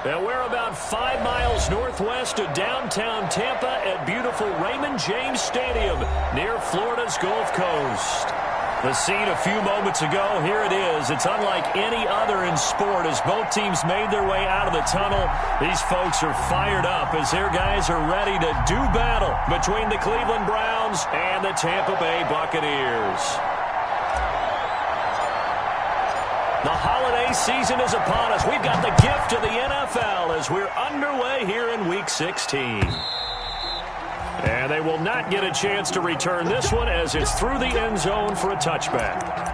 And we're about 5 miles northwest of downtown Tampa at beautiful Raymond James Stadium near Florida's Gulf Coast. The scene a few moments ago, here it is. It's unlike any other in sport as both teams made their way out of the tunnel. These folks are fired up as their guys are ready to do battle between the Cleveland Browns and the Tampa Bay Buccaneers. The holiday season is upon us. We've got the gift of the NFL as we're underway here in Week 16. And they will not get a chance to return this one as it's through the end zone for a touchback.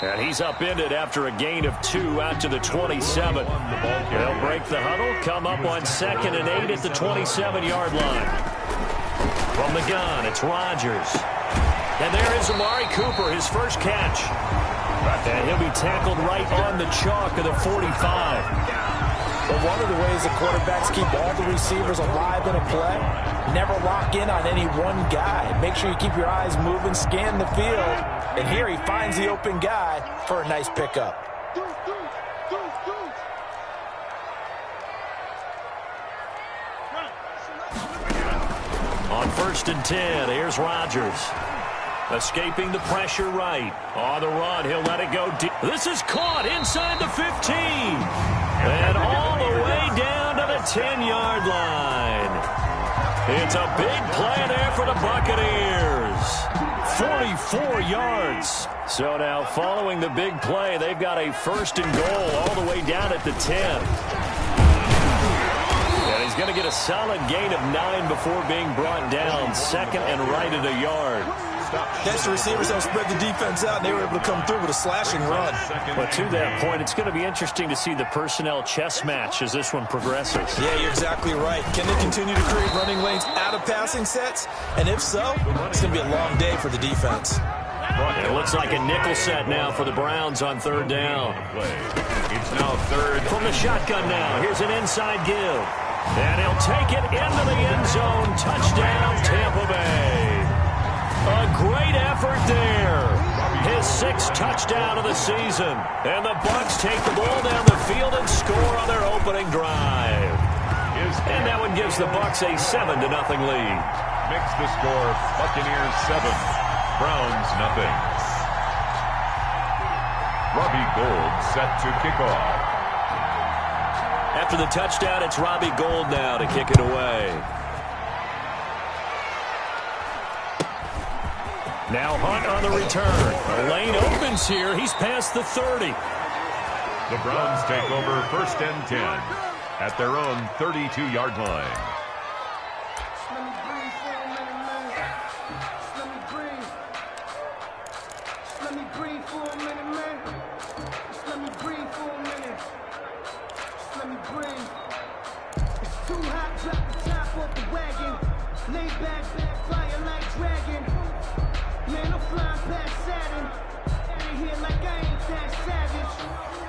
And he's upended after a gain of 2 out to the 27. They'll break the huddle, come up on 2nd and 8 at the 27-yard line. From the gun, it's Rodgers. And there is Amari Cooper, his first catch. And he'll be tackled right on the chalk of the 45. Well, one of the ways the quarterbacks keep all the receivers alive in a play, never lock in on any one guy. Make sure you keep your eyes moving, scan the field. And here he finds the open guy for a nice pickup. On 1st and 10, here's Rodgers. Escaping the pressure right. On the run, he'll let it go deep. This is caught inside the 15. And all the way down to the 10-yard line. It's a big play there for the Buccaneers. 44 yards. So now following the big play, they've got a 1st and goal all the way down at the 10. And he's going to get a solid gain of 9 before being brought down. 2nd and right at a yard. Yes, the receivers don't spread the defense out, and they were able to come through with a slashing run. But to that point, it's going to be interesting to see the personnel chess match as this one progresses. Yeah, you're exactly right. Can they continue to create running lanes out of passing sets? And if so, it's going to be a long day for the defense. It looks like a nickel set now for the Browns on 3rd down. It's now 3rd. From the shotgun now, here's an inside give. And he'll take it into the end zone. Touchdown, Tampa Bay. A great effort there. His 6th touchdown of the season. And the Bucs take the ball down the field and score on their opening drive. And that one gives the Bucs a 7-0 lead. Makes the score Buccaneers 7, Browns 0. Robbie Gould set to kick off. After the touchdown, it's Robbie Gould now to kick it away. Now Hunt on the return. The lane opens here. He's past the 30. The Browns take over 1st and 10 at their own 32-yard line.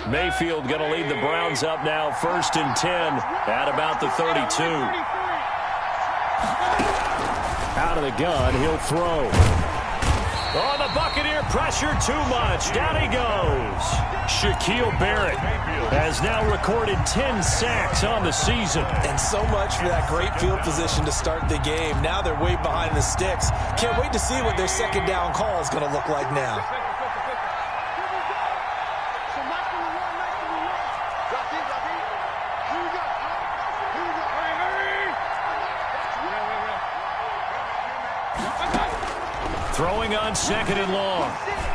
Mayfield going to lead the Browns up now 1st and 10 at about the 32. Out of the gun, he'll throw. Oh, the Buccaneer pressure too much. Down he goes. Shaquille Barrett has now recorded 10 sacks on the season. And so much for that great field position to start the game. Now they're way behind the sticks. Can't wait to see what their 2nd down call is going to look like now. Throwing on 2nd and long.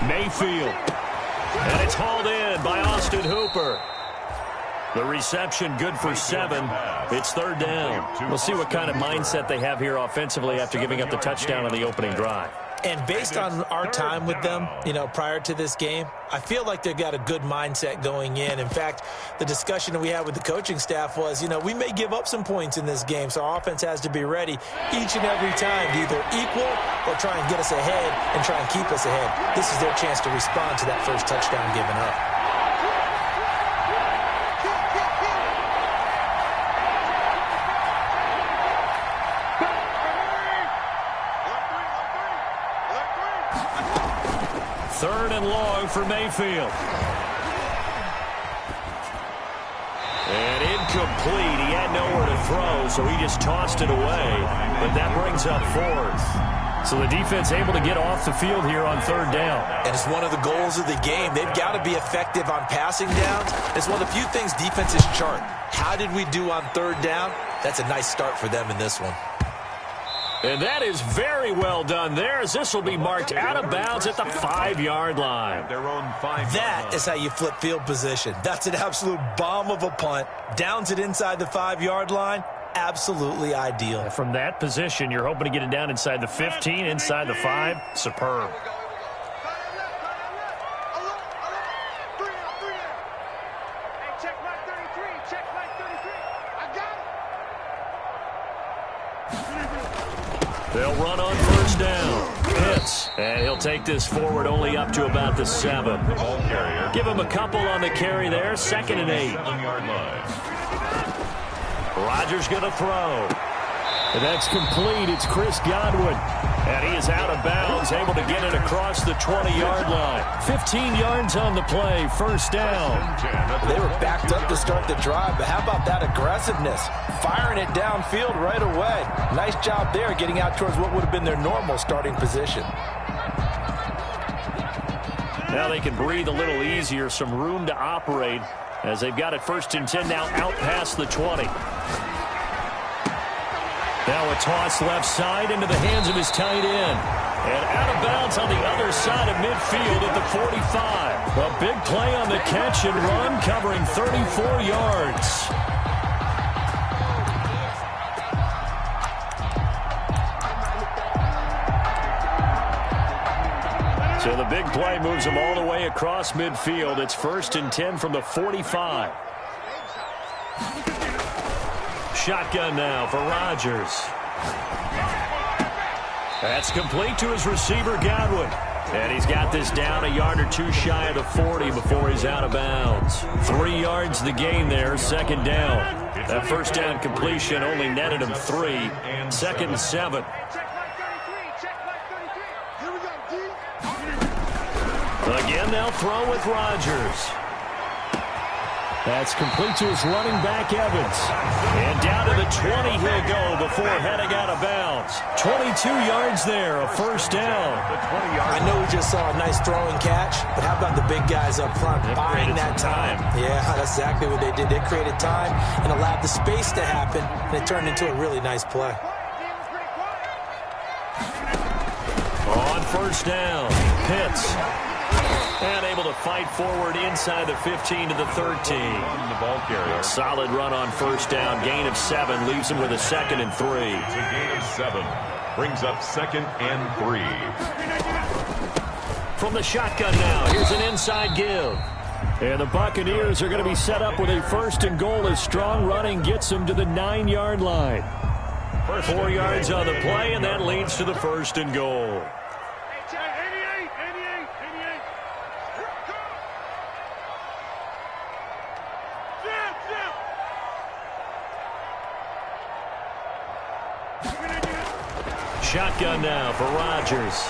Mayfield. And it's hauled in by Austin Hooper. The reception good for 7. It's third down. We'll see what kind of mindset they have here offensively after giving up the touchdown on the opening drive. And based on our time with them, prior to this game, I feel like they've got a good mindset going in. In fact, the discussion that we had with the coaching staff was, we may give up some points in this game, so our offense has to be ready each and every time to either equal or try and get us ahead and try and keep us ahead. This is their chance to respond to that first touchdown given up. Third and long for Mayfield. And incomplete. He had nowhere to throw, so he just tossed it away. But that brings up 4th. So the defense able to get off the field here on third down. And it's one of the goals of the game. They've got to be effective on passing downs. It's one of the few things defenses chart. How did we do on third down? That's a nice start for them in this one. And that is very well done there, as this will be marked out of bounds at the 5-yard line. That is how you flip field position. That's an absolute bomb of a punt. Downs it inside the 5-yard line. Absolutely ideal. From that position, you're hoping to get it down inside the 15, inside the 5. Superb. They'll run on first down. Pitts. And he'll take this forward only up to about the 7. Give him a couple on the carry there. 2nd and 8. Rodgers going to throw. And that's complete. It's Chris Godwin. And he is out of bounds, able to get it across the 20-yard line. 15 yards on the play, first down. They were backed up to start the drive, but how about that aggressiveness? Firing it downfield right away. Nice job there getting out towards what would have been their normal starting position. Now they can breathe a little easier, some room to operate as they've got it 1st and 10 now out past the 20. Now a toss left side into the hands of his tight end. And out of bounds on the other side of midfield at the 45. A big play on the catch and run, covering 34 yards. So the big play moves him all the way across midfield. It's 1st and 10 from the 45. Shotgun now for Rodgers. That's complete to his receiver, Godwin. And he's got this down a yard or 2 shy of the 40 before he's out of bounds. 3 yards the gain there, 2nd down. That first down completion only netted him 3. 2nd and 7. Again, they'll throw with Rodgers. That's complete to his running back, Evans. And down to the 20 he'll go before heading out of bounds. 22 yards there, a first down. I know we just saw a nice throwing catch, but how about the big guys up front buying that time? Yeah, that's exactly what they did. They created time and allowed the space to happen, and it turned into a really nice play. On first down, Pitts. And able to fight forward inside the 15 to the 13. Solid run on first down. Gain of 7 leaves him with a 2nd and 3. It's a gain of 7. Brings up 2nd and 3. From the shotgun now, here's an inside give. And the Buccaneers are going to be set up with a 1st and goal as strong running gets them to the 9-yard line. 4 yards on the play, and that leads to the 1st and goal. Shotgun now for Rodgers.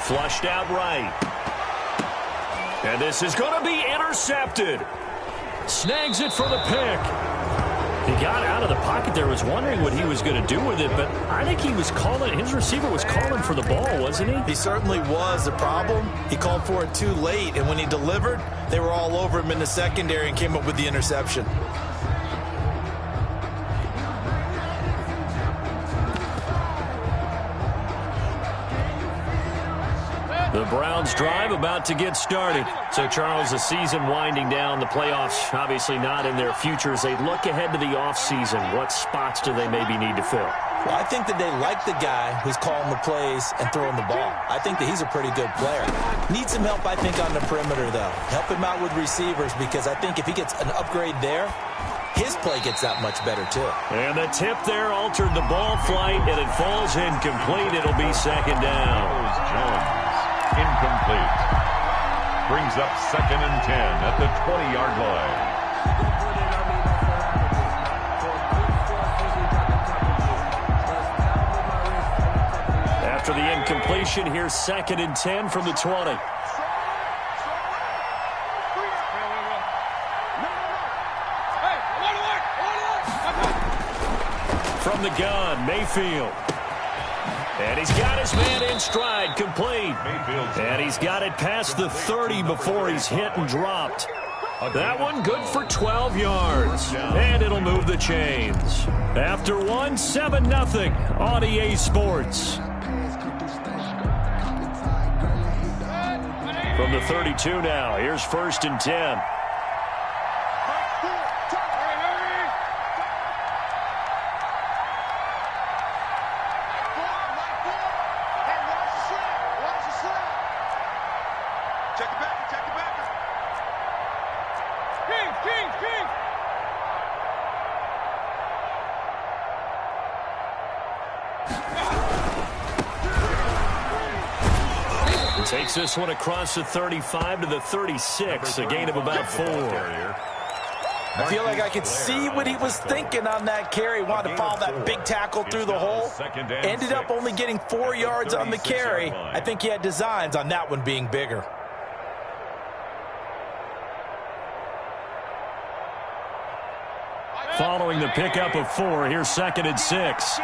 Flushed out right. And this is going to be intercepted. Snags it for the pick. He got out of the pocket there, was wondering what he was going to do with it, but I think he was calling, his receiver was calling for the ball, wasn't he? He certainly was. The problem, he called for it too late, and when he delivered, they were all over him in the secondary and came up with the interception. The The Browns drive about to get started. So, Charles, the season winding down, the playoffs obviously not in their future. As they look ahead to the offseason, what spots do they maybe need to fill? Well, I think that they like the guy who's calling the plays and throwing the ball. I think that he's a pretty good player. Needs some help, I think, on the perimeter, though. Help him out with receivers, because I think if he gets an upgrade there, his play gets that much better, too. And the tip there altered the ball flight, and it falls incomplete. It'll be second down. Jones, incomplete. Brings up 2nd and 10 at the 20-yard line. After the incompletion, here's 2nd and 10 from the 20. From the gun, Mayfield. And he's got his man in stride, complete. And he's got it past the 30 before he's hit and dropped. That one good for 12 yards. And it'll move the chains. After one, 7-0 on EA Sports. From the 32 now, here's 1st and 10. Takes this one across the 35 to the 36, a gain of about 4. I feel like I could see what he was thinking on that carry. Wanted to follow that big tackle through the hole. Ended up only getting 4 yards on the carry. I think he had designs on that one being bigger. Following the pickup of 4, here's 2nd and 6.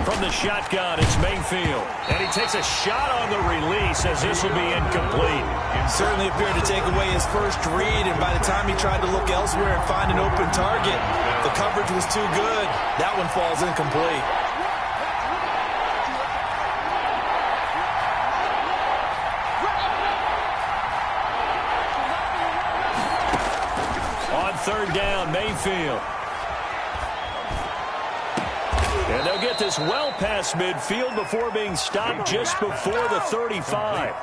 From the shotgun, it's Mayfield. And he takes a shot on the release as this will be incomplete. Certainly appeared to take away his first read, and by the time he tried to look elsewhere and find an open target, the coverage was too good. That one falls incomplete. On 3rd down, Mayfield. And they'll get this well past midfield before being stopped just before the 35.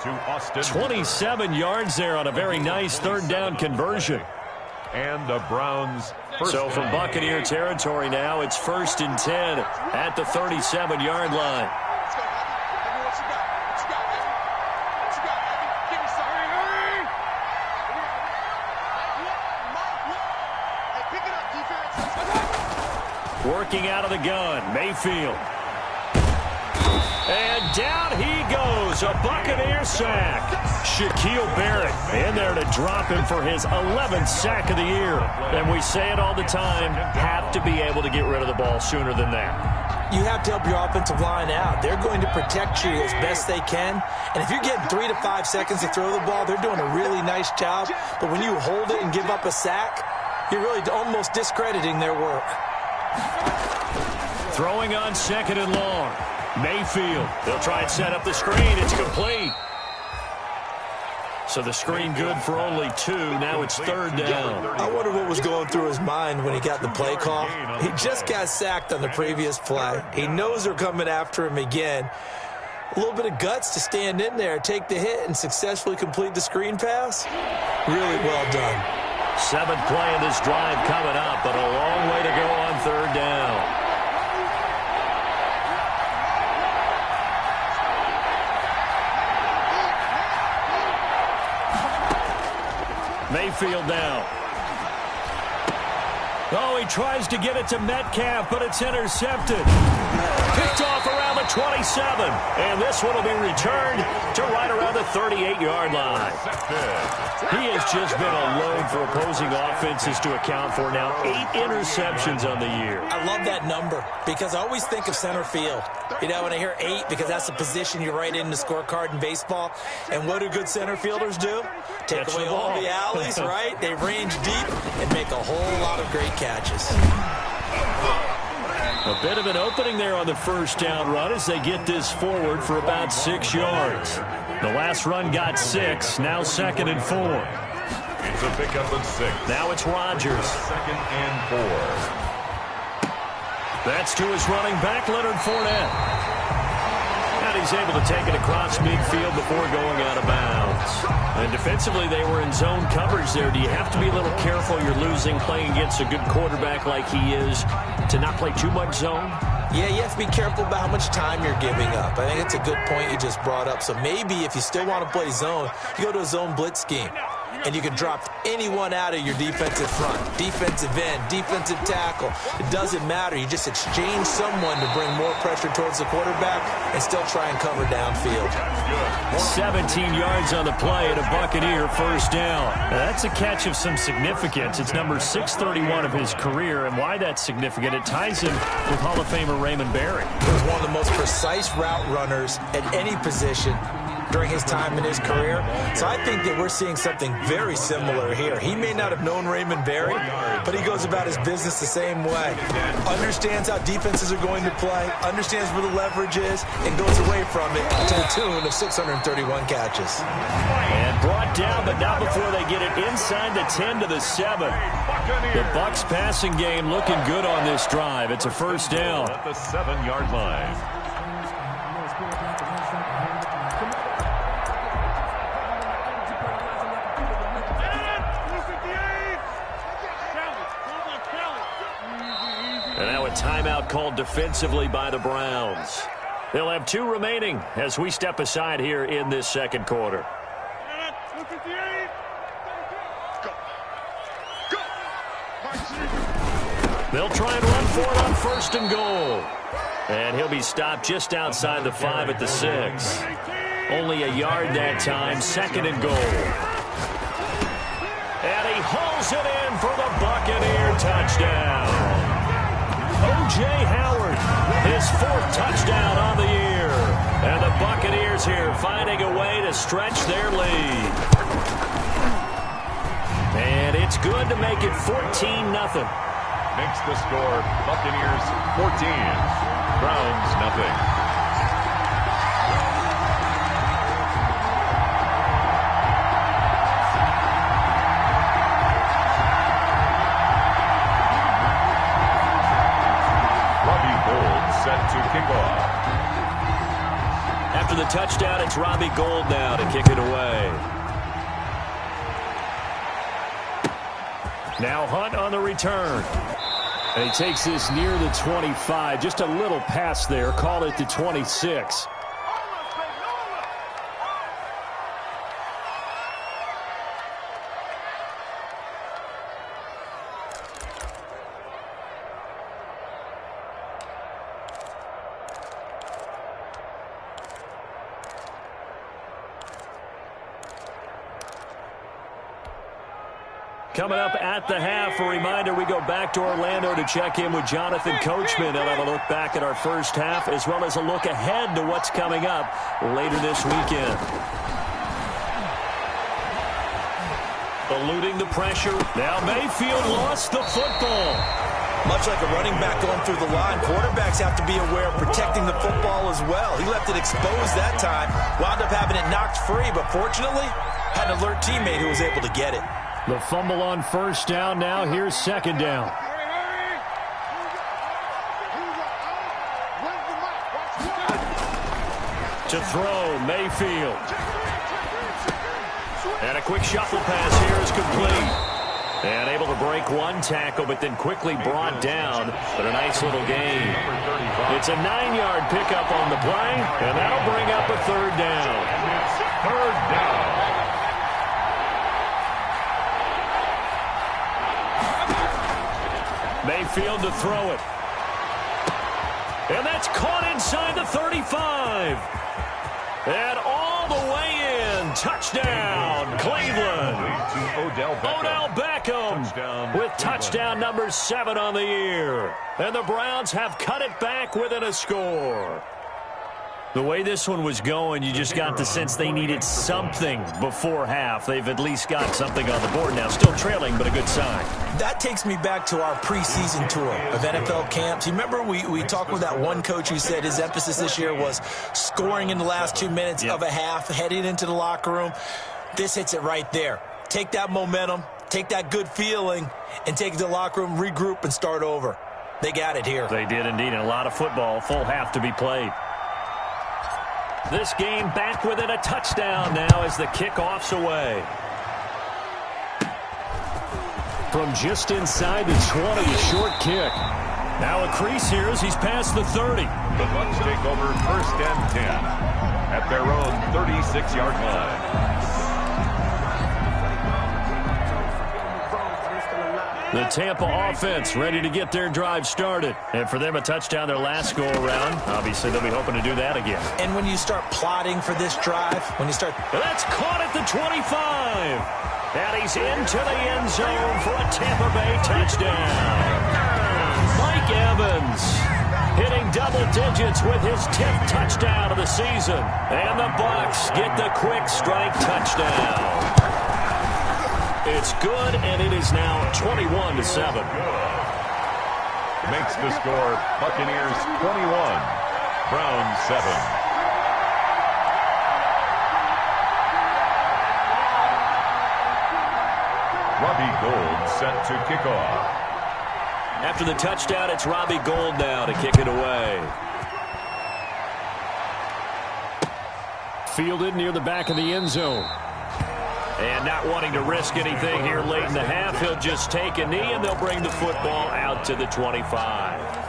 27 yards there on a very nice 3rd down conversion. And the Browns. So from Buccaneer territory now, it's 1st and 10 at the 37-yard line. Working out of the gun, Mayfield. And down he goes, a Buccaneer sack. Shaquille Barrett in there to drop him for his 11th sack of the year. And we say it all the time, have to be able to get rid of the ball sooner than that. You have to help your offensive line out. They're going to protect you as best they can. And if you're getting 3 to 5 seconds to throw the ball, they're doing a really nice job. But when you hold it and give up a sack, you're really almost discrediting their work. Throwing on 2nd and long. Mayfield. They'll try and set up the screen. It's complete. So the screen good for only 2. Now it's 3rd down. I wonder what was going through his mind when he got the play call. He just got sacked on the previous play. He knows they're coming after him again. A little bit of guts to stand in there, take the hit, and successfully complete the screen pass. Really well done. 7th play in this drive coming up, but a long way to go on 3rd down. Mayfield now. Oh, he tries to get it to Metcalf, but it's intercepted. Picked off around the 27. And this one will be returned to right around the 38-yard line. He has just been a load for opposing offenses to account for now. 8 interceptions on the year. I love that number because I always think of center field. You know, when I hear 8, because that's the position you write in the scorecard in baseball. And what do good center fielders do? Take away all the alleys, right? They range deep and make a whole lot of great catches. A bit of an opening there on the first down run as they get this forward for about 6 yards. The last run got 6, now 2nd and 4. It's a pickup of 6. Now it's Rodgers. 2nd and 4. That's to his running back, Leonard Fournette. And he's able to take it across midfield before going out of bounds. And defensively, they were in zone coverage there. Do you have to be a little careful? You're losing, playing against a good quarterback like he is, to not play too much zone? Yeah, you have to be careful about how much time you're giving up. I think it's a good point you just brought up. So maybe if you still want to play zone, you go to a zone blitz scheme. And you can drop anyone out of your defensive front, defensive end, defensive tackle. It doesn't matter. You just exchange someone to bring more pressure towards the quarterback and still try and cover downfield. 17 yards on the play and a Buccaneer first down. Now, that's a catch of some significance. It's number 631 of his career, and why that's significant, it ties him with Hall of Famer Raymond Berry. He was one of the most precise route runners at any position during his time in his career. So I think that we're seeing something very similar here. He may not have known Raymond Berry, but he goes about his business the same way. Understands how defenses are going to play, understands where the leverage is, and goes away from it to the tune of 631 catches. And brought down, but not before they get it inside the 10 to the 7. The Bucs passing game looking good on this drive. It's a first down. At the 7-yard line. And now a timeout called defensively by the Browns. They'll have 2 remaining as we step aside here in this second quarter. They'll try and run for it on 1st and goal. And he'll be stopped just outside the 5 at the 6. Only a yard that time, 2nd and goal. And he hauls it in for the Buccaneer touchdown. O.J. Howard, his 4th touchdown on the year. And the Buccaneers here finding a way to stretch their lead. And it's good to make it 14-0. Makes the score Buccaneers 14, Browns nothing. To kick off. After the touchdown, it's Robbie Gould now to kick it away. Now Hunt on the return. And he takes this near the 25. Just a little pass there. Call it the 26. Coming up at the half, a reminder, we go back to Orlando to check in with Jonathan Coachman. He'll have a look back at our first half as well as a look ahead to what's coming up later this weekend. Eluding the pressure. Now Mayfield lost the football. Much like a running back going through the line, quarterbacks have to be aware of protecting the football as well. He left it exposed that time, wound up having it knocked free, but fortunately, had an alert teammate who was able to get it. The fumble on 1st down. Now here's 2nd down. To throw, Mayfield. And a quick shuffle pass here is complete. And able to break one tackle, but then quickly brought down. But a nice little gain. It's a 9-yard pickup on the play, and that'll bring up a 3rd down. 3rd down. Mayfield to throw it. And that's caught inside the 35. with touchdown number 7 on the year. And the Browns have cut it back within a score. The way this one was going, you just got the sense they needed something before half. They've at least got something on the board now. Still trailing, but a good sign. That takes me back to our preseason tour of NFL camps. You remember we talked with that one coach who said his emphasis this year was scoring in the last 2 minutes of a half, heading into the locker room. This hits it right there. Take that momentum, take that good feeling, and take it to the locker room, regroup, and start over. They got it here. They did indeed, and a lot of football, full half to be played. This game back within a touchdown now as the kickoff's away. From just inside the 20, a short kick. Now a crease here as he's past the 30. The Bucs take over 1st and 10 at their own 36-yard line. The Tampa offense ready to get their drive started. And for them, a touchdown their last go-around. Obviously, they'll be hoping to do that again. And when you start plotting for this drive, That's caught at the 25. And he's into the end zone for a Tampa Bay touchdown. Mike Evans hitting double digits with his 10th touchdown of the season. And the Bucs get the quick strike touchdown. It's good, and it is now 21-7. Makes the score Buccaneers 21, Browns 7. Robbie Gould set to kick off. After the touchdown, it's Robbie Gould now to kick it away. Fielded near the back of the end zone. And not wanting to risk anything here late in the half, he'll just take a knee, and they'll bring the football out to the 25.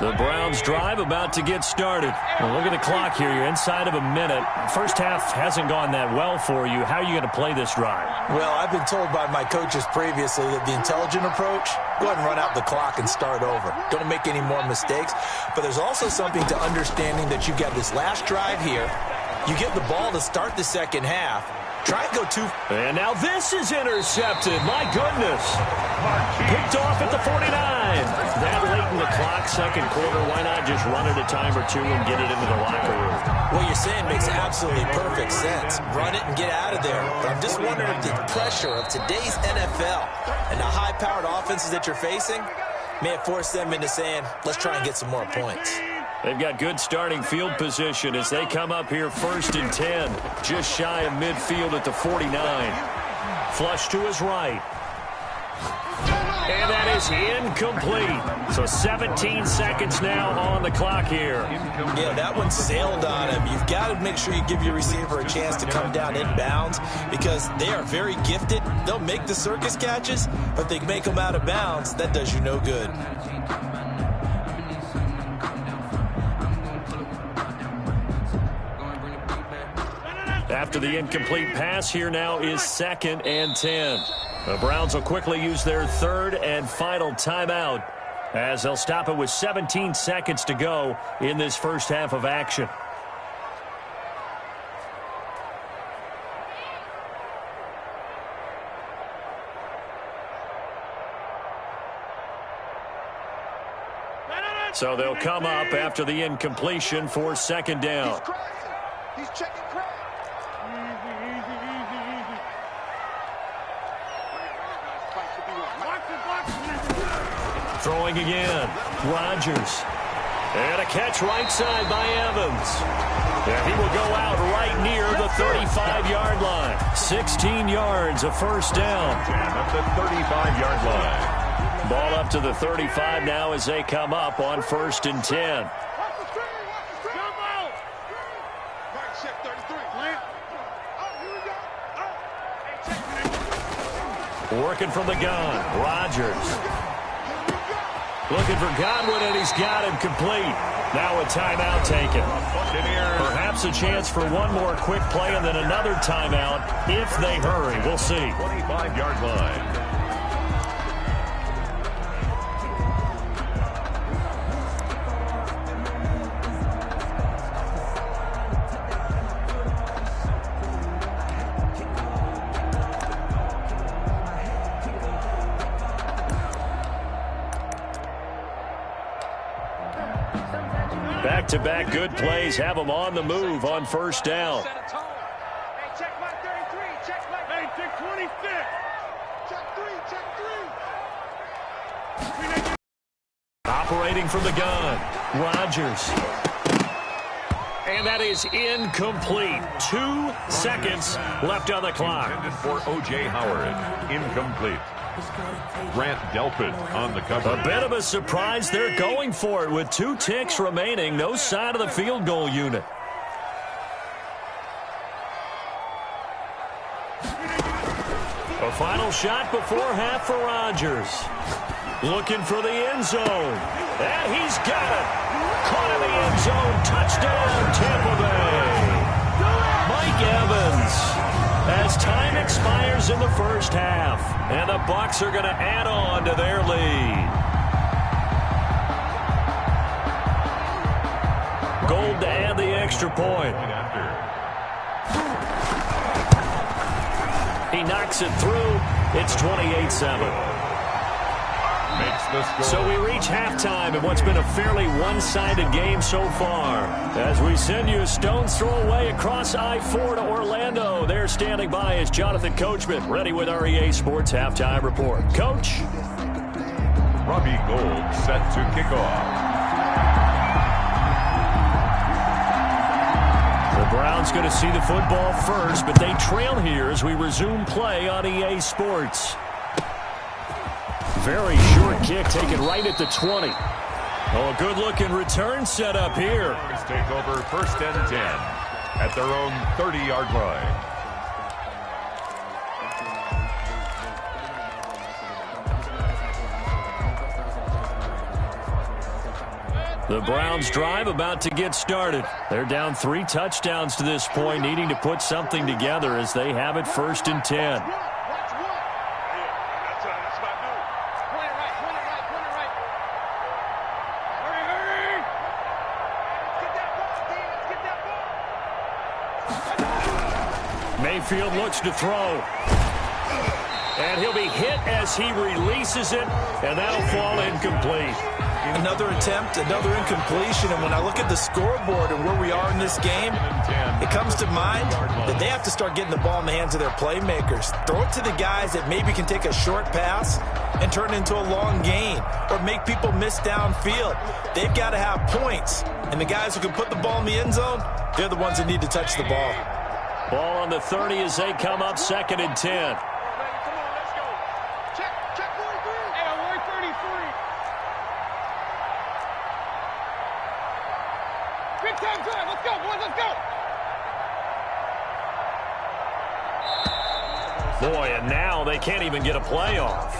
The Browns drive about to get started. Well, look at the clock here. You're inside of a minute. First half hasn't gone that well for you. How are you going to play this drive? Well, I've been told by my coaches previously that the intelligent approach, go ahead and run out the clock and start over. Don't make any more mistakes. But there's also something to understanding that you got this last drive here. You get the ball to start the second half. Try and go too. And now this is intercepted. My goodness. Picked off at the 49. That late in the clock, second quarter, why not just run it a time or two and get it into the locker room? What you're saying makes absolutely perfect sense. Run it and get out of there. But I'm just wondering if the pressure of today's NFL and the high-powered offenses that you're facing may have forced them into saying, let's try and get some more points. They've got good starting field position as they come up here 1st and 10, just shy of midfield at the 49. Flush to his right. And that is incomplete. So 17 seconds now on the clock here. Yeah, that one sailed on him. You've got to make sure you give your receiver a chance to come down inbounds because they are very gifted. They'll make the circus catches, but they make them out of bounds. That does you no good. After the incomplete pass, here now is 2nd and 10. The Browns will quickly use their 3rd and final timeout as they'll stop it with 17 seconds to go in this first half of action. So they'll come up after the incompletion for 2nd down. He's checking crack. Throwing again. Rodgers. And a catch right side by Evans. And he will go out right near the 35-yard line. 16 yards, a first down. At the 35-yard line. Ball up to the 35 now as they come up on 1st and 10. Working from the gun. Rodgers. Looking for Godwin, and he's got him complete. Now a timeout taken. Perhaps a chance for one more quick play and then another timeout if they hurry. We'll see. 25-yard line. Back-to-back good plays have them on the move on first down. Hey, check my 33. Check my... Hey, check 26. Check 3. Check 3. Operating from the gun, Rodgers. And that is incomplete. 2 seconds left on the clock. Intended for O.J. Howard. Incomplete. Grant Delpit on the cover. A bit of a surprise. They're going for it with 2 ticks remaining. No sign of the field goal unit. A final shot before half for Rodgers. Looking for the end zone. And he's got it. Caught in the end zone. Touchdown, Tampa Bay. Mike Evans. As time expires in the first half. And the Bucs are going to add on to their lead. Gold to add the extra point. He knocks it through. It's 28-7. So we reach halftime in what's been a fairly one-sided game so far. As we send you a stone's throw away across I-4 to Orlando. There standing by is Jonathan Coachman, ready with our EA Sports Halftime Report. Coach. Robbie Gould set to kick off. The Browns going to see the football first, but they trail here as we resume play on EA Sports. Very short kick taken right at the 20. Oh, a good-looking return set up here. Let's take over 1st and 10 at their own 30-yard line. The Browns drive about to get started. They're down 3 touchdowns to this point, needing to put something together as they have it 1st and 10. Mayfield looks to throw. And he'll be hit as he releases it, and that'll fall incomplete. Another attempt, another incompletion, and when I look at the scoreboard and where we are in this game, it comes to mind that they have to start getting the ball in the hands of their playmakers. Throw it to the guys that maybe can take a short pass and turn it into a long gain or make people miss downfield. They've got to have points, and the guys who can put the ball in the end zone, they're the ones that need to touch the ball. Ball on the 30 as they come up 2nd and 10. Boy, and now they can't even get a play off.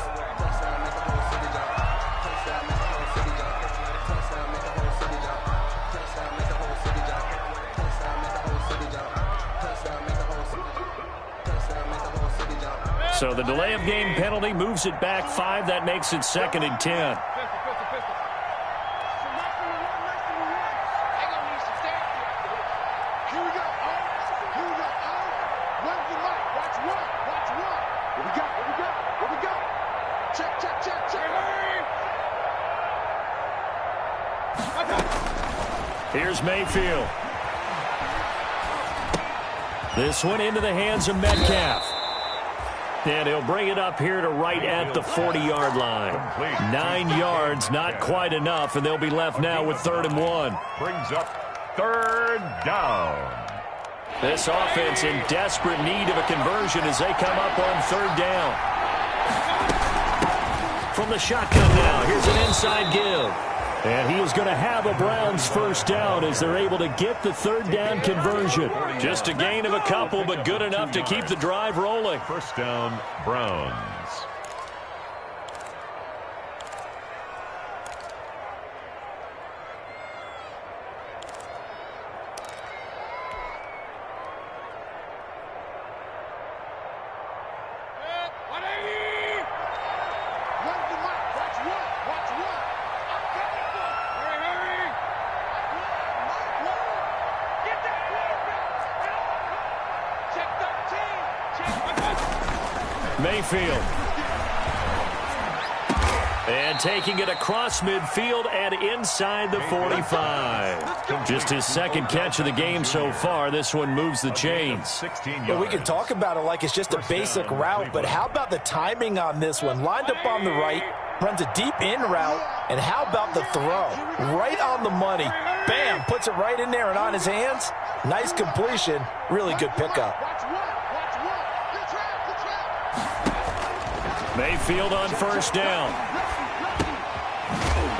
So the delay of game penalty moves it back 5. That makes it 2nd and 10. Here's Mayfield. This one into the hands of Metcalf. And he'll bring it up here to right at the 40-yard line. 9 yards, not quite enough, and they'll be left now with 3rd and 1. Brings up 3rd down. This offense in desperate need of a conversion as they come up on 3rd down. From the shotgun now, here's an inside give. And he is going to have a Browns 1st down as they're able to get the 3rd down conversion. Just a gain of a couple, but good enough to keep the drive rolling. 1st down, Browns. Mayfield. And taking it across midfield and inside the 45. Just his second catch of the game so far. This one moves the chains. Well, we can talk about it like it's just a basic route, but how about the timing on this one? Lined up on the right, runs a deep in route, and how about the throw? Right on the money. Bam, puts it right in there and on his hands. Nice completion. Really good pickup. Mayfield on first down.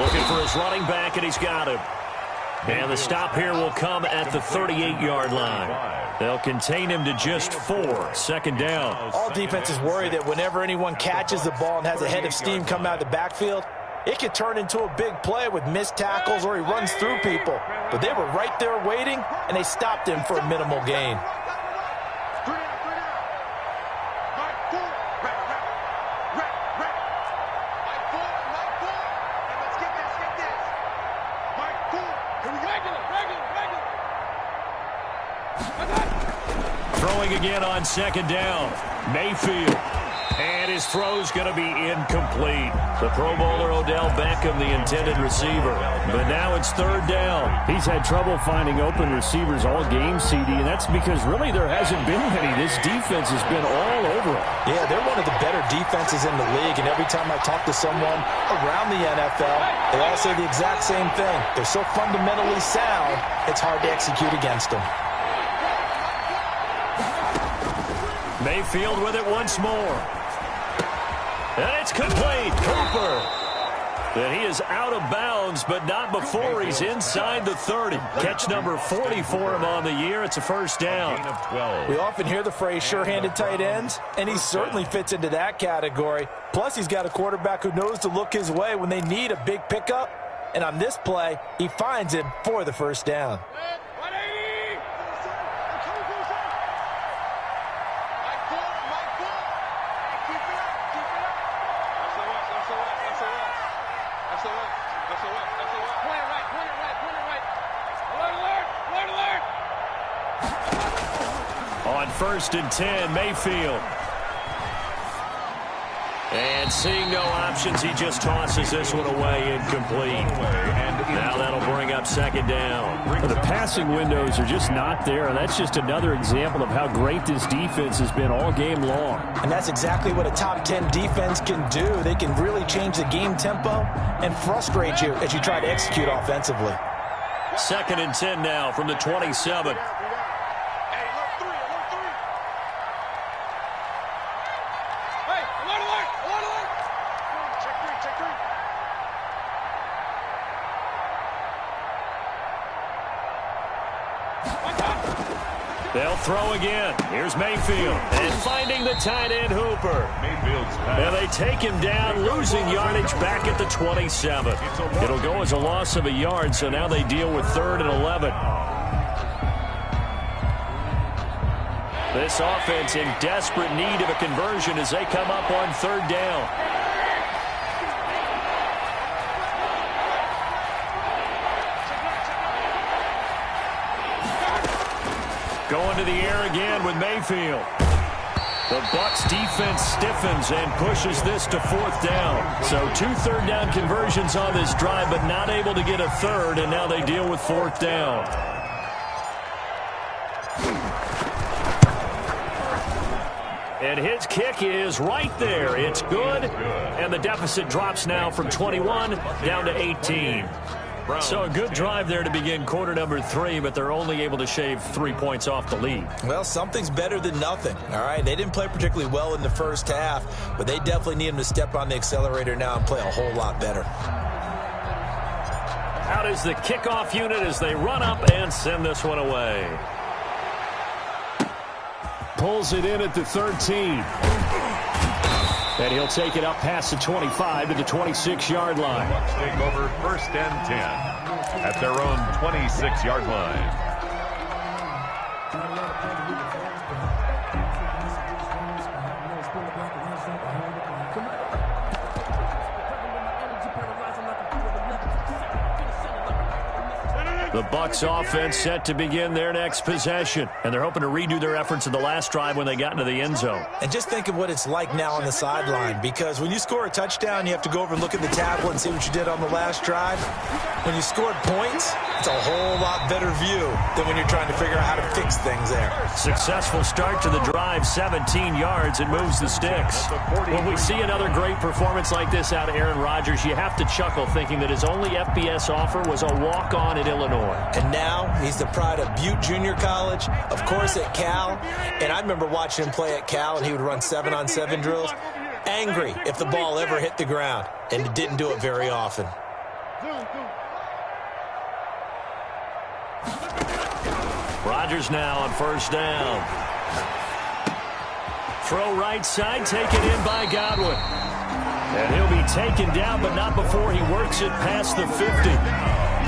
Looking for his running back, and he's got him. And the stop here will come at the 38-yard line. They'll contain him to just 4. Second down. All defenses worry that whenever anyone catches the ball and has a head of steam come out of the backfield, it could turn into a big play with missed tackles or he runs through people. But they were right there waiting, and they stopped him for a minimal gain. Throwing again on second down. Mayfield. And his throw's going to be incomplete. The Pro Bowler Odell Beckham, the intended receiver. But now it's third down. He's had trouble finding open receivers all game, CD, and that's because really there hasn't been many. This defense has been all over it. Yeah, they're one of the better defenses in the league, and every time I talk to someone around the NFL, they all say the exact same thing. They're so fundamentally sound, it's hard to execute against them. Mayfield with it once more. And it's complete. Cooper. And he is out of bounds, but not before he's inside the 30. Catch number 40 for him on the year. It's a first down. We often hear the phrase sure-handed tight ends, and he certainly fits into that category. Plus, he's got a quarterback who knows to look his way when they need a big pickup. And on this play, he finds him for the first down. On first and 10, Mayfield. And seeing no options, he just tosses this one away, incomplete. Now that'll bring up second down. Well, the passing windows are just not there, and that's just another example of how great this defense has been all game long. And that's exactly what a top 10 defense can do. They can really change the game tempo and frustrate you as you try to execute offensively. Second and 10 now from the 27. They'll throw again. Here's Mayfield. And finding the tight end, Hooper. And they take him down, losing yardage back at the 27. It'll go as a loss of a yard, so now they deal with 3rd and 11. This offense in desperate need of a conversion as they come up on 3rd down. Going to the air again with Mayfield. The Bucs defense stiffens and pushes this to 4th down. So 2 third down conversions on this drive, but not able to get a 3rd, and now they deal with 4th down. And his kick is right there. It's good, and the deficit drops now from 21 down to 18. So a good drive there to begin quarter number 3, but they're only able to shave 3 points off the lead. Well, something's better than nothing, all right? They didn't play particularly well in the first half, but they definitely need them to step on the accelerator now and play a whole lot better. Out is the kickoff unit as they run up and send this one away. Pulls it in at the 13. And he'll take it up past the 25 to the 26-yard line. Bucs take over 1st and 10 at their own 26-yard line. The Bucs offense set to begin their next possession. And they're hoping to redo their efforts in the last drive when they got into the end zone. And just think of what it's like now on the sideline, because when you score a touchdown, you have to go over and look at the tablet and see what you did on the last drive. When you scored points, it's a whole lot better view than when you're trying to figure out how to fix things there. Successful start to the drive, 17 yards. It moves the sticks. When we see another great performance like this out of Aaron Rodgers, you have to chuckle thinking that his only FBS offer was a walk-on at Illinois. And now he's the pride of Butte Junior College, of course at Cal. And I remember watching him play at Cal, and he would run 7-on-7 drills. Angry if the ball ever hit the ground, and it didn't do it very often. Rodgers now on first down. Throw right side, taken in by Godwin. And he'll be taken down, but not before he works it past the 50.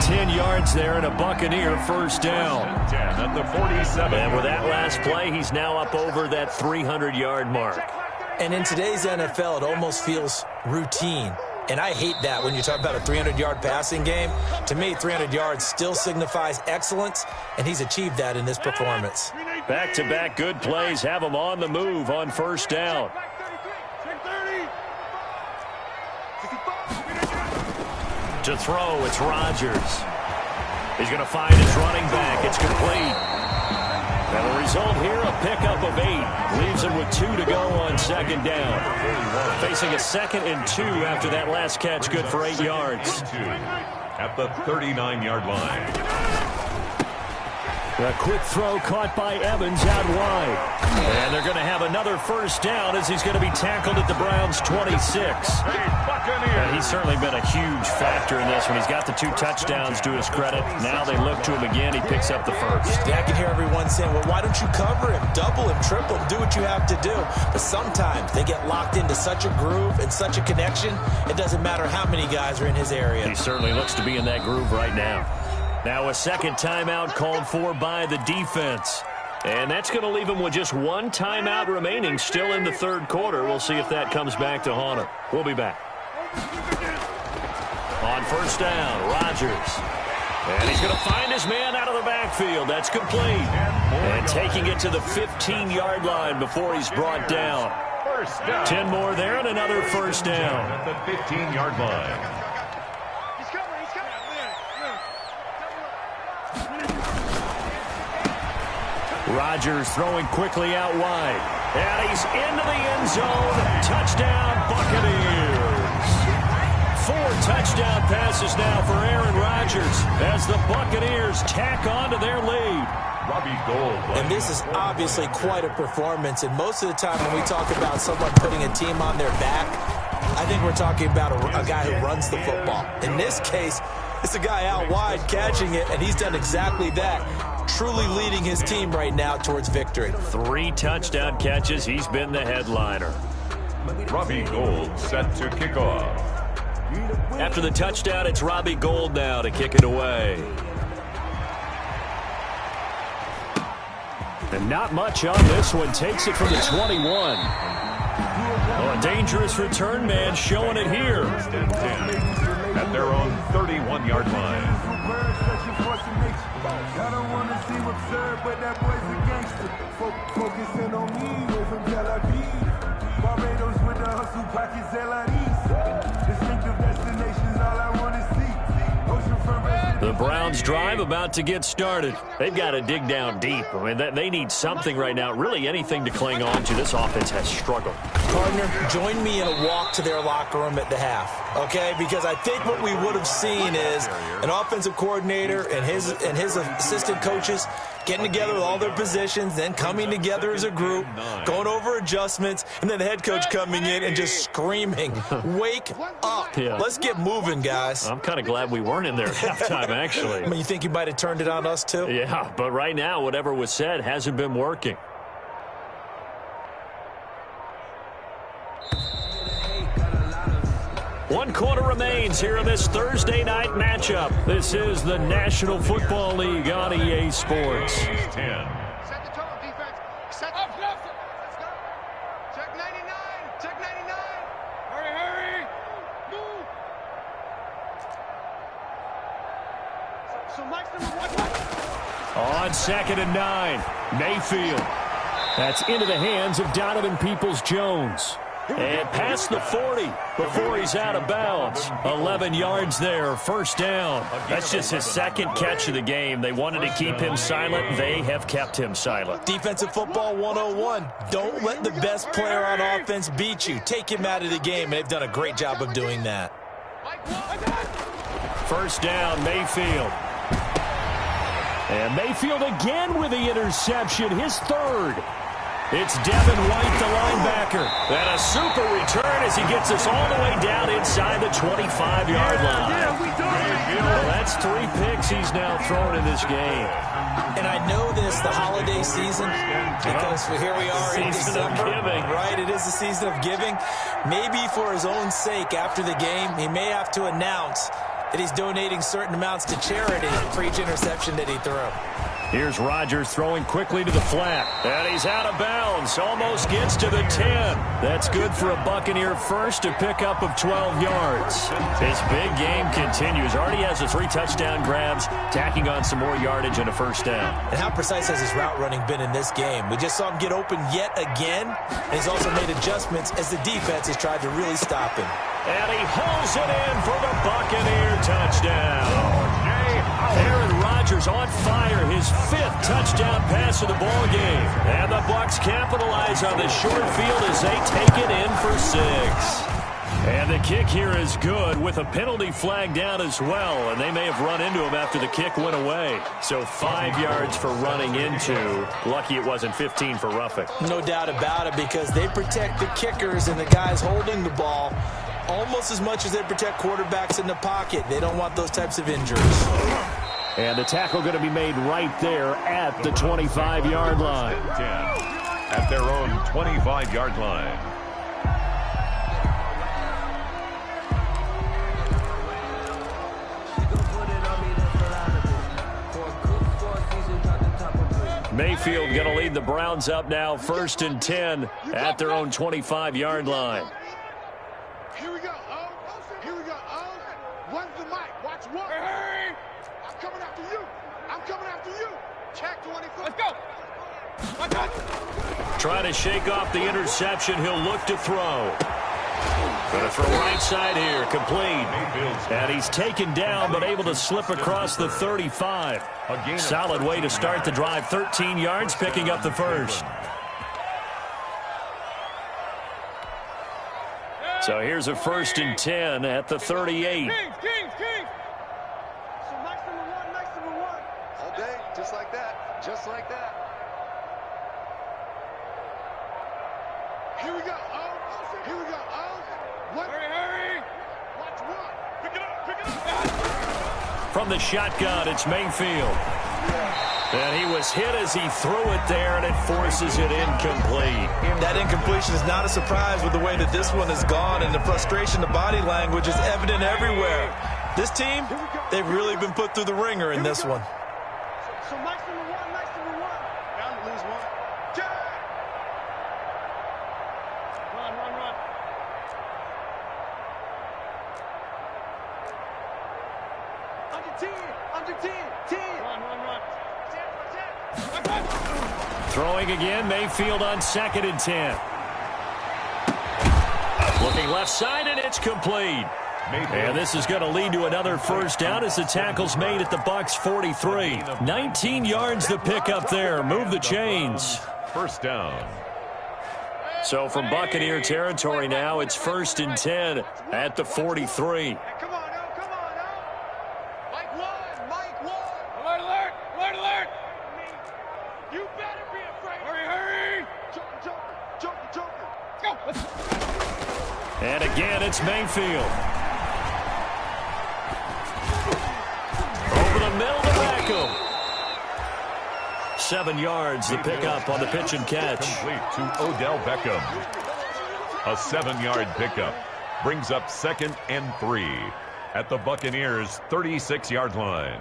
10 yards there and a Buccaneer first down. At the 47. And with that last play, he's now up over that 300-yard mark. And in today's NFL, it almost feels routine. And I hate that when you talk about a 300-yard passing game. To me, 300 yards still signifies excellence, and he's achieved that in this performance. Back-to-back good plays have him on the move on first down. To throw, it's Rodgers. He's going to find his running back. It's complete. And the result here, a pickup of 8. Leaves him with 2 to go on second down. Facing a 2nd and 2 after that last catch, good for 8 yards. At the 39-yard line. A quick throw caught by Evans out wide. And they're going to have another first down as he's going to be tackled at the Browns' 26. And he's certainly been a huge factor in this one. He's got the 2 touchdowns to his credit. Now they look to him again. He picks up the first. Yeah, I can hear everyone saying, well, why don't you cover him? Double him, triple him, do what you have to do. But sometimes they get locked into such a groove and such a connection, it doesn't matter how many guys are in his area. He certainly looks to be in that groove right now. Now a second timeout called for by the defense. And that's going to leave him with just 1 timeout remaining still in the third quarter. We'll see if that comes back to haunt him. We'll be back. On first down, Rodgers. And he's going to find his man out of the backfield. That's complete. And taking it to the 15-yard line before he's brought down. 10 more there and another first down. At the 15-yard line. Rodgers throwing quickly out wide. And he's into the end zone. Touchdown, Buccaneers. 4 touchdown passes now for Aaron Rodgers as the Buccaneers tack on to their lead. Robbie Gould. And this is obviously quite a performance. And most of the time when we talk about someone putting a team on their back, I think we're talking about a guy who runs the football. In this case, it's a guy out wide catching it, and he's done exactly that. Truly leading his team right now towards victory. 3 touchdown catches. He's been the headliner. Robbie Gould set to kick off. After the touchdown, it's Robbie Gould now to kick it away. And not much on this one. Takes it from the 21. Oh, a dangerous return man showing it here. At their own 31-yard line. I don't want to seem absurd, but that boy's a gangster. Focusing on me, way from Tel Aviv. Barbados with the hustle, pockets LREs. Distinctive destinations, all I want to see. The Browns drive about to get started. They've got to dig down deep. I mean, they need something right now, really anything to cling on to. This offense has struggled. Partner, join me in a walk to their locker room at the half, okay? Because I think what we would have seen is an offensive coordinator and his assistant coaches getting together with all their positions, then coming together as a group, going over adjustments, and then the head coach coming in and just screaming, wake up. Yeah. Let's get moving, guys. I'm kind of glad we weren't in there at halftime, actually. I mean, you think you might have turned it on us, too? Yeah, but right now, whatever was said hasn't been working. One quarter remains here in this Thursday night matchup. This is the National Football League on EA Sports. 10. Set the tone, defense. Set the... Let's go. Check 99. Check 99. Hurry. Move. On 2nd and 9, Mayfield. That's into the hands of Donovan Peoples-Jones. And past the 40 before he's out of bounds. 11 yards there, first down. That's just his second catch of the game. They wanted to keep him silent. They have kept him silent. Defensive football 101. Don't let the best player on offense beat you. Take him out of the game. They've done a great job of doing that. First down, Mayfield. And Mayfield again with the interception, his third. It's Devin White, the linebacker. And a super return as he gets us all the way down inside the 25-yard line. Well, that's 3 picks he's now thrown in this game. And I know this, the holiday season, because here we are in December. Right, it is the season of giving. Maybe for his own sake after the game, he may have to announce that he's donating certain amounts to charity for each interception that he threw. Here's Rodgers throwing quickly to the flat. And he's out of bounds. Almost gets to the 10. That's good for a Buccaneer first, a pickup of 12 yards. His big game continues. Already has the 3 touchdown grabs, tacking on some more yardage and a first down. And how precise has his route running been in this game? We just saw him get open yet again. And he's also made adjustments as the defense has tried to really stop him. And he hauls it in for the Buccaneer touchdown. Aaron Rodgers on fire, his 5th touchdown pass of the ball game. And the Bucs capitalize on the short field as they take it in for 6. And the kick here is good with a penalty flag down as well. And they may have run into him after the kick went away. So 5 yards for running into. Lucky it wasn't 15 for roughing. No doubt about it, because they protect the kickers and the guys holding the ball almost as much as they protect quarterbacks in the pocket. They don't want those types of injuries. And the tackle going to be made right there at the 25-yard line. At their own 25-yard line. Mayfield going to lead the Browns up now, 1st and 10 at their own 25-yard line. Here we go, O. Here we go, O. One's the mic. Watch one. Hey! I'm coming after you. I'm coming after you. Check 24. Let's go. Trying to shake off the interception. He'll look to throw. Going to throw right side here. Complete. And he's taken down, but able to slip across the 35. Solid way to start the drive. 13 yards, picking up the first. So here's a 1st and 10 at the 38. Kings. So nice number one. All day, just like that. Just like that. Here we go, O. Here we go, O. One. Hurry. Watch one. Pick it up. From the shotgun, it's Mayfield. And he was hit as he threw it there, and it forces it incomplete. That incompletion is not a surprise with the way that this one has gone, and the frustration, the body language is evident everywhere. This team, they've really been put through the ringer in this one. So nice number one. Down to lose one. Run. Under 10. Run. Throwing again, Mayfield on 2nd and 10. Looking left side, and it's complete. And this is going to lead to another first down as the tackle's made at the Bucs 43. 19 yards to pick up there. Move the chains. First down. So from Buccaneer territory now, it's 1st and 10 at the 43. Come on, O. Mike one. Alert. You better be afraid. Hurry. Joker. Go. And again, it's Mayfield. Over the middle to Beckham. 7 yards the pickup on the pitch and catch. Complete to Odell Beckham. A 7-yard pickup brings up 2nd and 3 at the Buccaneers' 36-yard line.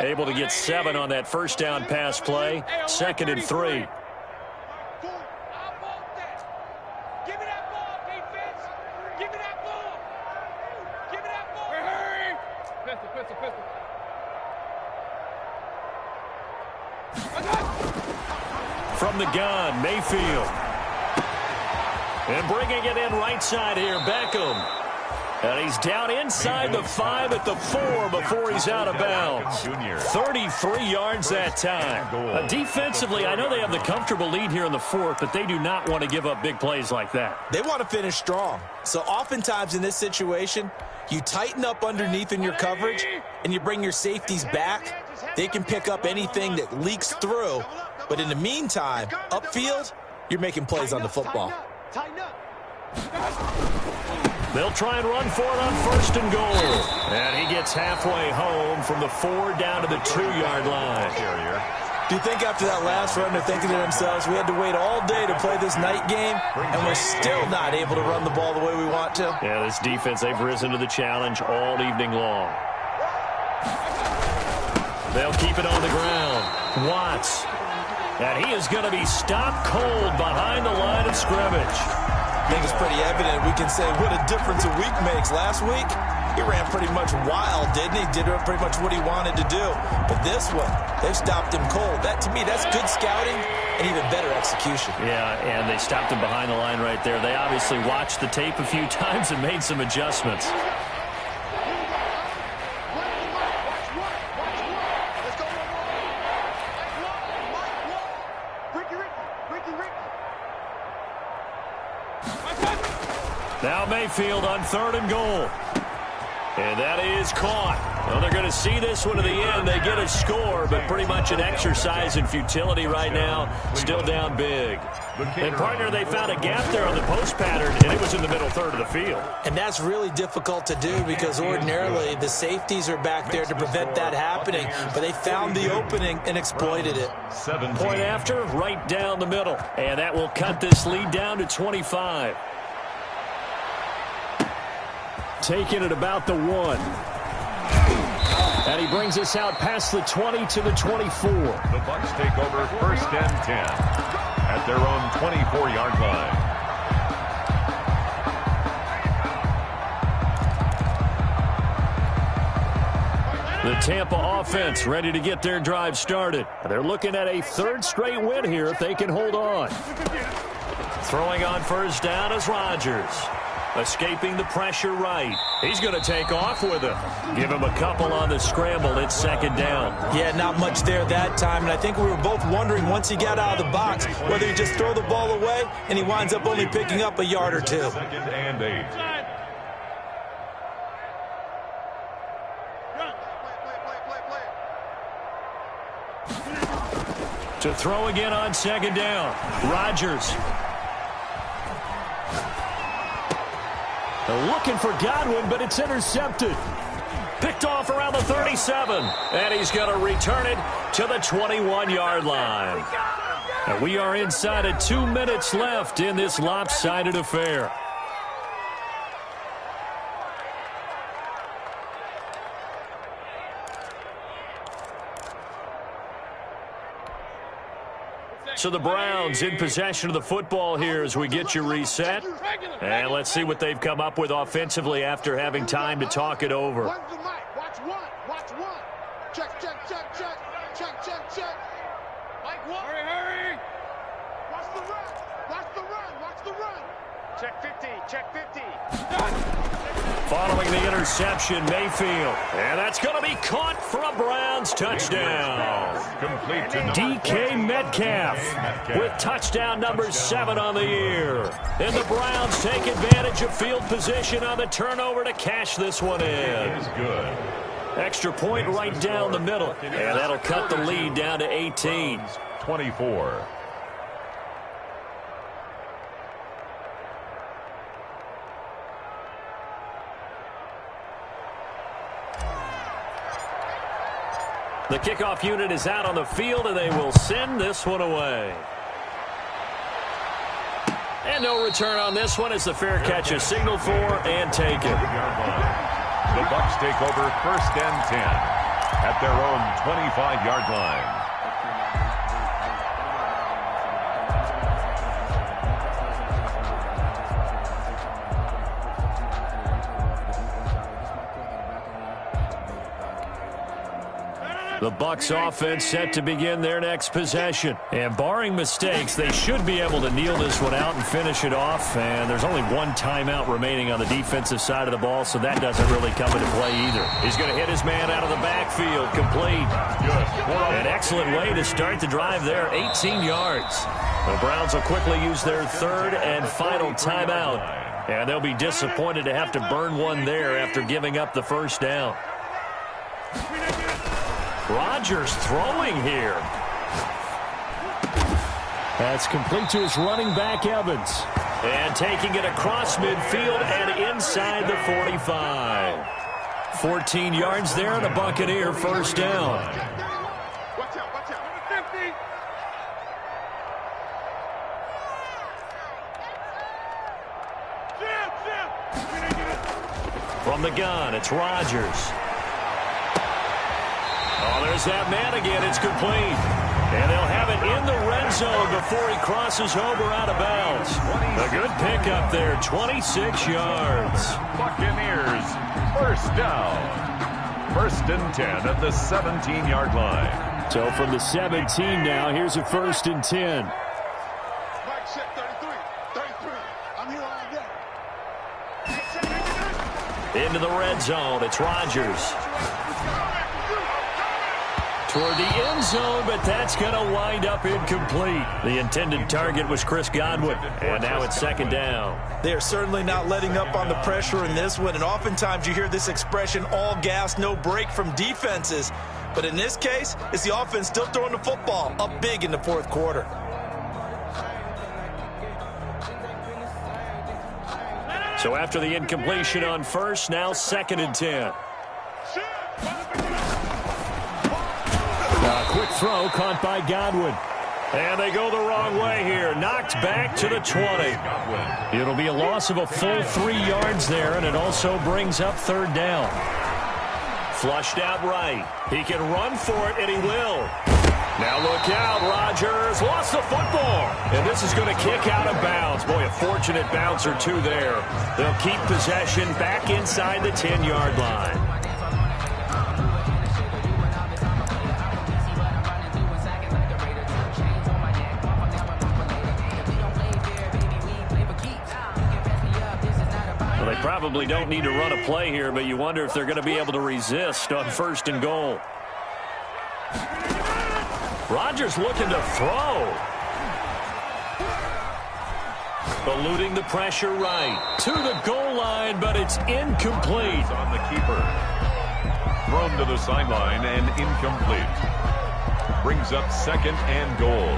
Able to get 7 on that first down pass play. 2nd and 3. From the gun, Mayfield. And bringing it in right side here, Beckham. And he's down inside the 5 at the 4 before he's out of bounds. 33 yards that time. Defensively, I know they have the comfortable lead here in the 4th, but they do not want to give up big plays like that. They want to finish strong. So oftentimes in this situation, you tighten up underneath in your coverage, and you bring your safeties back. They can pick up anything that leaks through. But in the meantime, upfield, you're making plays on the football. They'll try and run for it on 1st and goal. And he gets halfway home from the 4 down to the 2-yard line. Do you think after that last run they're thinking to themselves, we had to wait all day to play this night game, and we're still not able to run the ball the way we want to? Yeah, this defense, they've risen to the challenge all evening long. They'll keep it on the ground. Watts. And he is going to be stopped cold behind the line of scrimmage. I think it's pretty evident. We can say what a difference a week makes. Last week, he ran pretty much wild, didn't he? Did pretty much what he wanted to do. But this one, they've stopped him cold. That, to me, that's good scouting and even better execution. Yeah, and they stopped him behind the line right there. They obviously watched the tape a few times and made some adjustments. Now Mayfield on 3rd and goal. And that is caught. Well, they're going to see this one to the end. They get a score, but pretty much an exercise in futility right now. Still down big. And, partner, they found a gap there on the post pattern, and it was in the middle 3rd of the field. And that's really difficult to do because ordinarily the safeties are back there to prevent that happening. But they found the opening and exploited it. 17. Point after, right down the middle. And that will cut this lead down to 25. Taking it about the 1. And he brings us out past the 20 to the 24. The Bucs take over 1st and 10 at their own 24-yard line. The Tampa offense ready to get their drive started. They're looking at a 3rd straight win here if they can hold on. Throwing on 1st down is Rodgers. Escaping the pressure right. He's going to take off with it. Give him a couple on the scramble. It's 2nd down. Yeah, not much there that time. And I think we were both wondering once he got out of the box whether he just throw the ball away and he winds up only picking up a yard or 2. 2nd and 8. To throw again on 2nd down. Rodgers. Looking for Godwin, but it's intercepted. Picked off around the 37. And he's going to return it to the 21-yard line. And we are inside of 2 minutes left in this lopsided affair. So the Browns in possession of the football here as we get you reset. And let's see what they've come up with offensively after having time to talk it over. Watch one. Check. Mike, what? Hurry. Watch the run. Check 50. Following the interception, Mayfield. And that's going to be caught for a Browns touchdown. Complete to DK Metcalf with touchdown number 7 on the year. And the Browns take advantage of field position on the turnover to cash this one in. Is good. Extra point right down the middle. And that'll cut the lead down to 18. 24. The kickoff unit is out on the field, and they will send this one away. And no return on this one as the fair catch is signaled for and taken. The Bucs take over 1st and 10 at their own 25-yard line. The Bucs offense set to begin their next possession. And barring mistakes, they should be able to kneel this one out and finish it off. And there's only one timeout remaining on the defensive side of the ball, so that doesn't really come into play either. He's going to hit his man out of the backfield, complete. An excellent way to start the drive there, 18 yards. The Browns will quickly use their third and final timeout. And they'll be disappointed to have to burn one there after giving up the first down. Rodgers throwing here. That's complete to his running back, Evans. And taking it across midfield and inside the 45. 14 yards there and a Buccaneer first down. Watch out, watch out. 50. From the gun, it's Rodgers. Oh, there's that man again. It's complete. And they'll have it in the red zone before he crosses over out of bounds. A good pickup there, 26 yards. Buccaneers, first down. First and 10 at the 17-yard line. So from the 17 now, here's a first and 10. Mike, check 33. 33. I'm here all day. Into the red zone, it's Rodgers. Toward the end zone, but that's going to wind up incomplete. The intended target was Chris Godwin, and now it's second down. They're certainly not letting up on the pressure in this one, and oftentimes you hear this expression, all gas, no break from defenses. But in this case, it's the offense still throwing the football up big in the fourth quarter. So after the incompletion on first, now second and 10. Quick throw caught by Godwin. And they go the wrong way here. Knocked back to the 20. It'll be a loss of a full 3 yards there, and it also brings up third down. Flushed out right. He can run for it, and he will. Now look out, Rodgers lost the football. And this is going to kick out of bounds. Boy, a fortunate bounce or two there. They'll keep possession back inside the 10-yard line. They probably don't need to run a play here, but you wonder if they're going to be able to resist on first and goal. Rodgers looking to throw. Eluding the pressure right. To the goal line, but it's incomplete. On the keeper. Thrown to the sideline and incomplete. Brings up second and goal.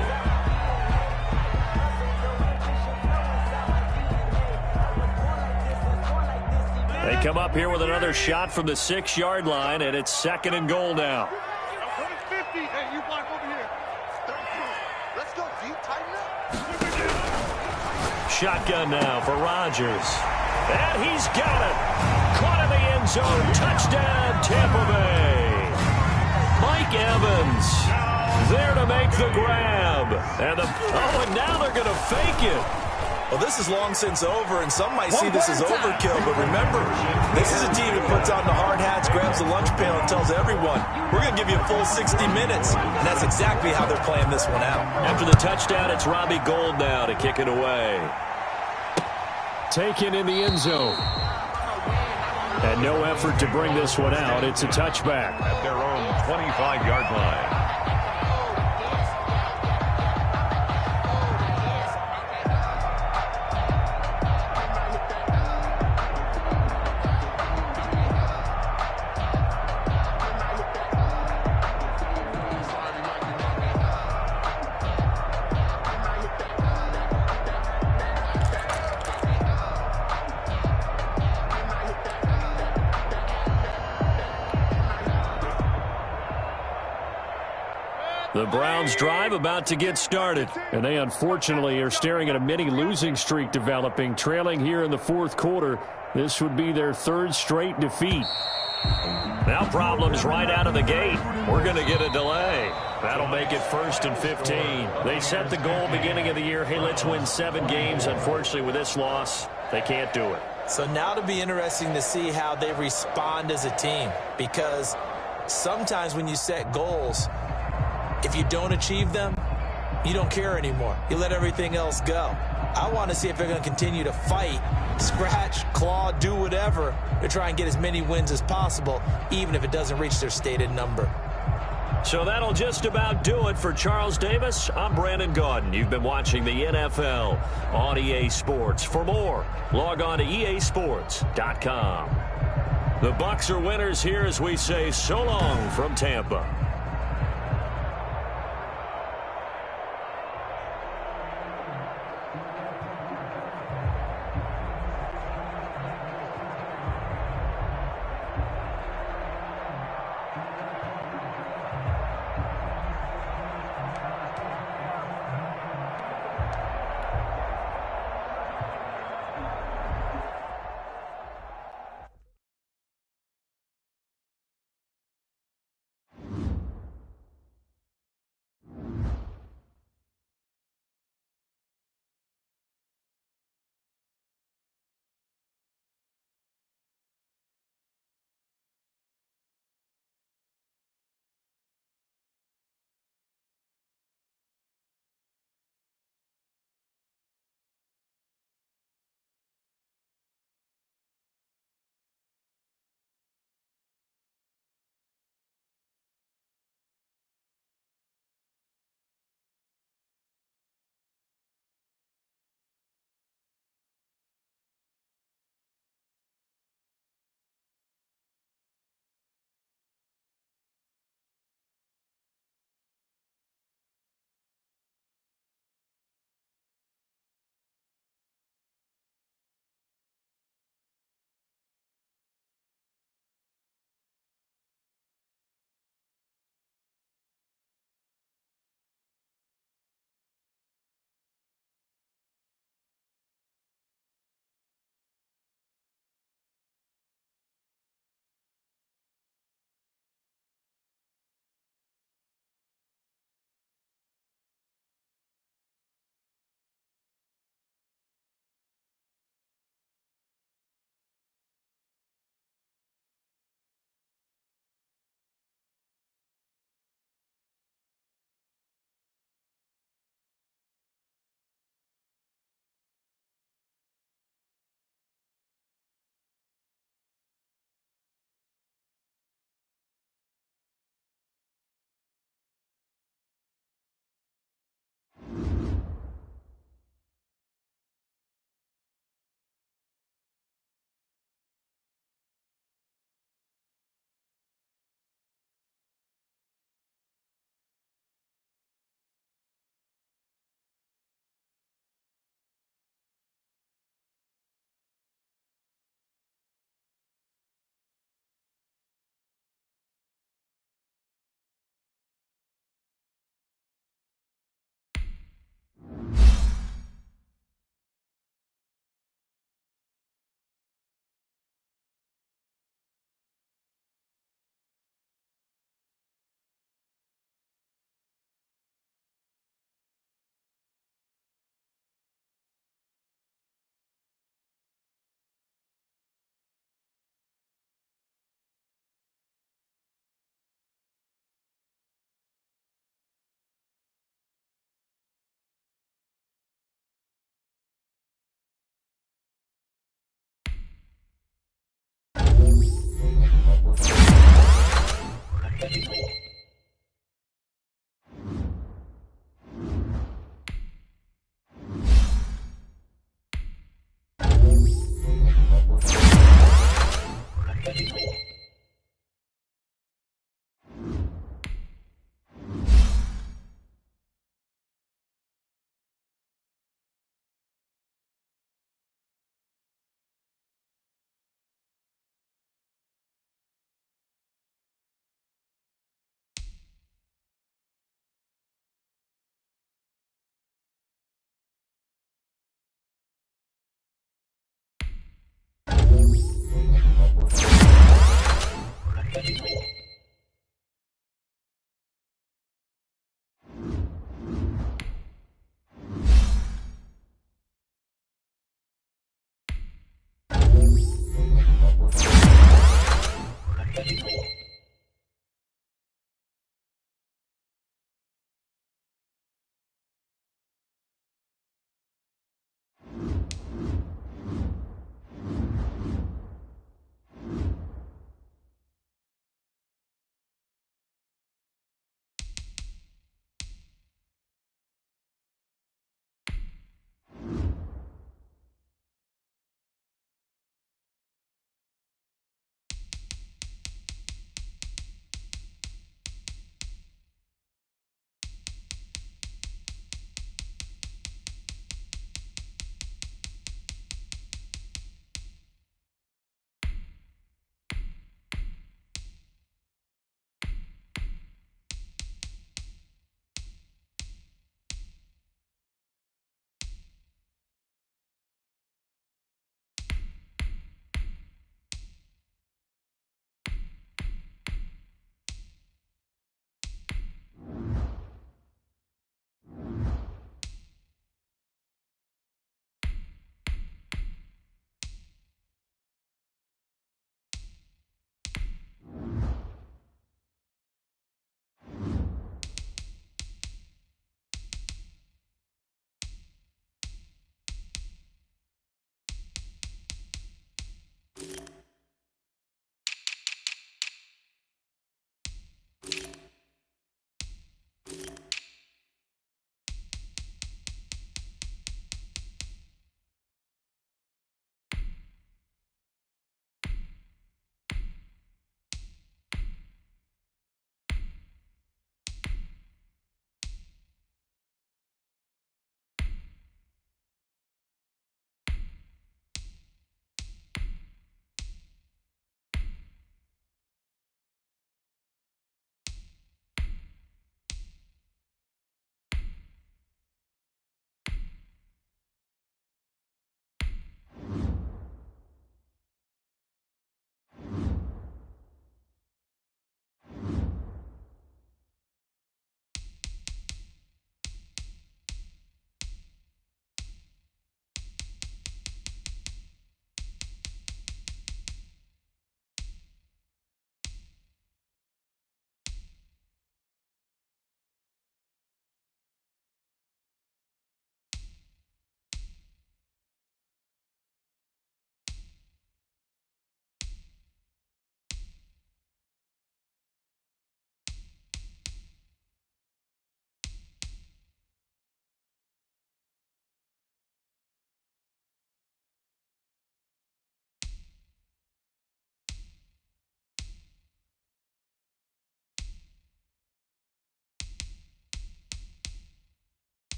They come up here with another shot from the 6-yard line, and it's second and goal now. 50. Hey, you block over here. 32. Let's go, G. Tighten up. Shotgun now for Rodgers. And he's got it. Caught in the end zone. Touchdown, Tampa Bay. Mike Evans there to make the grab. And now they're going to fake it. Well, this is long since over, and some might see this as overkill, but remember, this is a team that puts on the hard hats, grabs the lunch pail, and tells everyone, we're going to give you a full 60 minutes, and that's exactly how they're playing this one out. After the touchdown, it's Robbie Gould now to kick it away. Taken in the end zone. And no effort to bring this one out. It's a touchback. At their own 25-yard line. The Browns drive about to get started. And they unfortunately are staring at a mini losing streak developing, trailing here in the fourth quarter. This would be their third straight defeat. Now problems right out of the gate. We're going to get a delay. That'll make it first and 15. They set the goal beginning of the year, hey, let's win 7 games. Unfortunately, with this loss, they can't do it. So now it'll be interesting to see how they respond as a team, because Sometimes when you set goals, if you don't achieve them, you don't care anymore. You let everything else go. I want to see if they're going to continue to fight, scratch, claw, do whatever to try and get as many wins as possible, even if it doesn't reach their stated number. So that'll just about do it for Charles Davis. I'm Brandon Gaudin. You've been watching the NFL on EA Sports. For more, log on to easports.com. The Bucs are winners here as we say so long from Tampa.